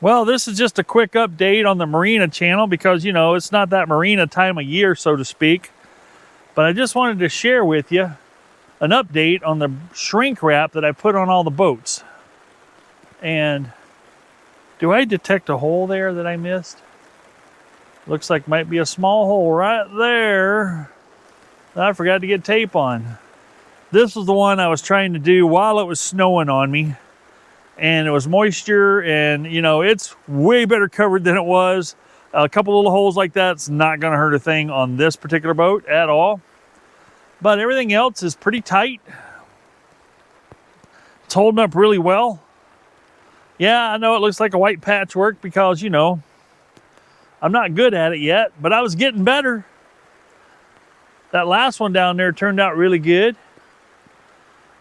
Well, this is just a quick update on the marina channel because, you know, it's not that marina time of year, so to speak. But I just wanted to share with you an update on the shrink wrap that I put on all the boats. And do I detect a hole there that I missed? Looks like might be a small hole right there that I forgot to get tape on. This was the one I was trying to do while it was snowing on me. And it was moisture, and you know, it's way better covered than it was. A couple little holes like that's not going to hurt a thing on this particular boat at all. But everything else is pretty tight. It's holding up really well. Yeah, I know it looks like a white patchwork because, you know, I'm not good at it yet, but I was getting better. That last one down there turned out really good.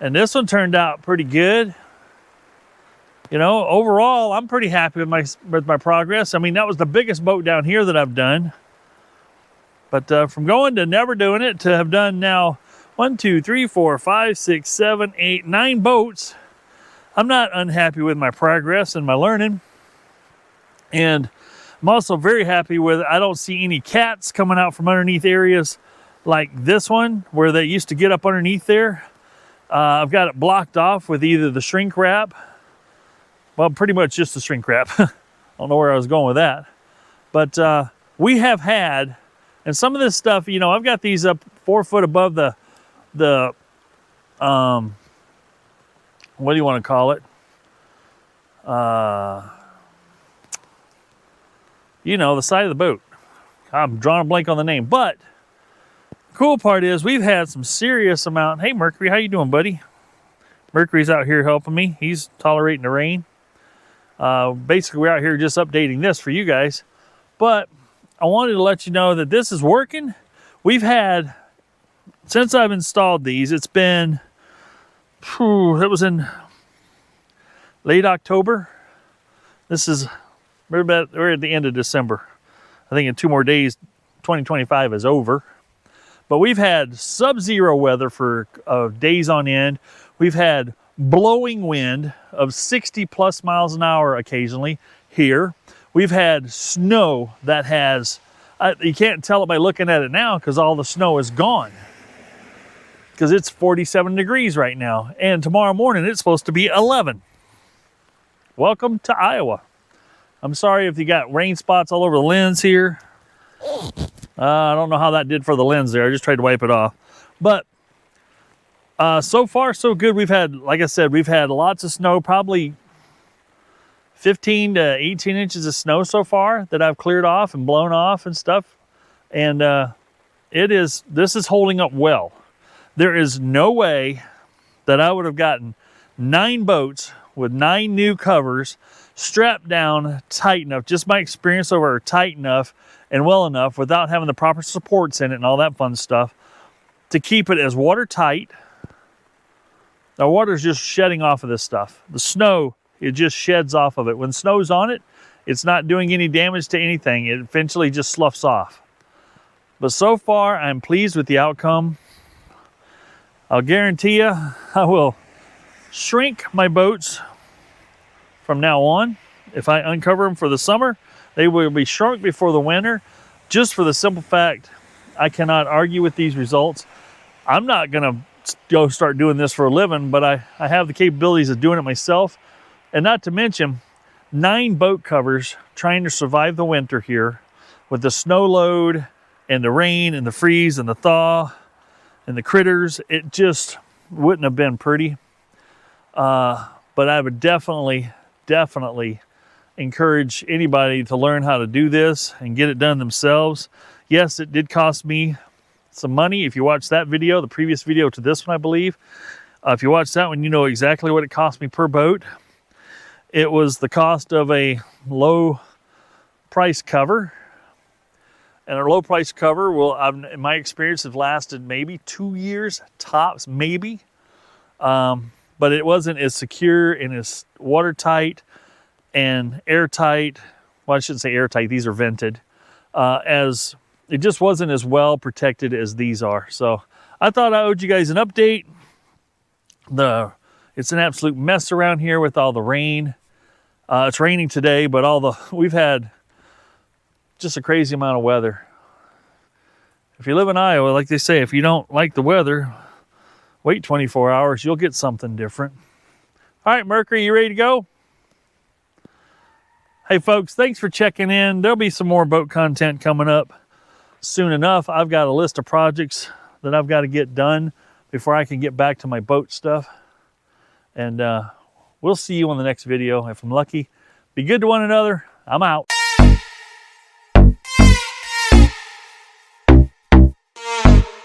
And this one turned out pretty good. You know, overall, I'm pretty happy with my progress. I mean, that was the biggest boat down here that I've done. But from going to never doing it to have done now 1, 2, 3, 4, 5, 6, 7, 8, 9 boats, I'm not unhappy with my progress and my learning. And I'm also very happy with, I don't see any cats coming out from underneath areas like this one where they used to get up underneath there. I've got it blocked off with either the shrink wrap. Well, pretty much just the shrink wrap. I don't know where I was going with that. But we have had, and some of this stuff, you know, I've got these up 4 foot above the what do you want to call it? You know, the side of the boat. I'm drawing a blank on the name. But the cool part is we've had some serious amount. Hey, Mercury, how you doing, buddy? Mercury's out here helping me. He's tolerating the rain. Basically, we're out here just updating this for you guys. But I wanted to let you know that this is working. We've had, since I've installed these, it's been, it was in late October. This is, we're at the end of December. I think in 2 more days, 2025 is over. But we've had sub-zero weather for days on end. We've had blowing wind of 60 plus miles an hour occasionally here. We've had snow that has, you can't tell it by looking at it now because all the snow is gone. Because it's 47 degrees right now. And tomorrow morning it's supposed to be 11. Welcome to Iowa. I'm sorry if you got rain spots all over the lens here. I don't know how that did for the lens there. I just tried to wipe it off. But so far, so good. We've had, like I said, we've had lots of snow, probably 15 to 18 inches of snow so far that I've cleared off and blown off and stuff. And this is holding up well. There is no way that I would have gotten 9 boats with 9 new covers strapped down tight enough, just my experience over tight enough and well enough without having the proper supports in it and all that fun stuff to keep it as watertight. The water's just shedding off of this stuff. The snow, it just sheds off of it. When snow's on it, it's not doing any damage to anything. It eventually just sloughs off. But so far, I'm pleased with the outcome. I'll guarantee you, I will shrink my boats from now on. If I uncover them for the summer, they will be shrunk before the winter, just for the simple fact I cannot argue with these results. I'm not going to go start doing this for a living, but I have the capabilities of doing it myself. And not to mention 9 boat covers trying to survive the winter here with the snow load and the rain and the freeze and the thaw and the critters. It just wouldn't have been pretty. But I would definitely encourage anybody to learn how to do this and get it done themselves. Yes, it did cost me some money. If you watch that video, the previous video to this one, I believe, if you watch that one, you know exactly what it cost me per boat. It was the cost of a low price cover, and a low price cover will, in my experience, have lasted maybe 2 years tops, maybe. But it wasn't as secure and as watertight and airtight. Well, I shouldn't say airtight, these are vented. As it just wasn't as well protected as these are. So I thought I owed you guys an update. It's an absolute mess around here with all the rain. It's raining today, but we've had just a crazy amount of weather. If you live in Iowa, like they say, if you don't like the weather, wait 24 hours, you'll get something different. All right, Mercury, you ready to go? Hey folks, thanks for checking in. There'll be some more boat content coming up soon enough. I've got a list of projects that I've got to get done before I can get back to my boat stuff. And we'll see you on the next video. If I'm lucky, be good to one another. I'm out.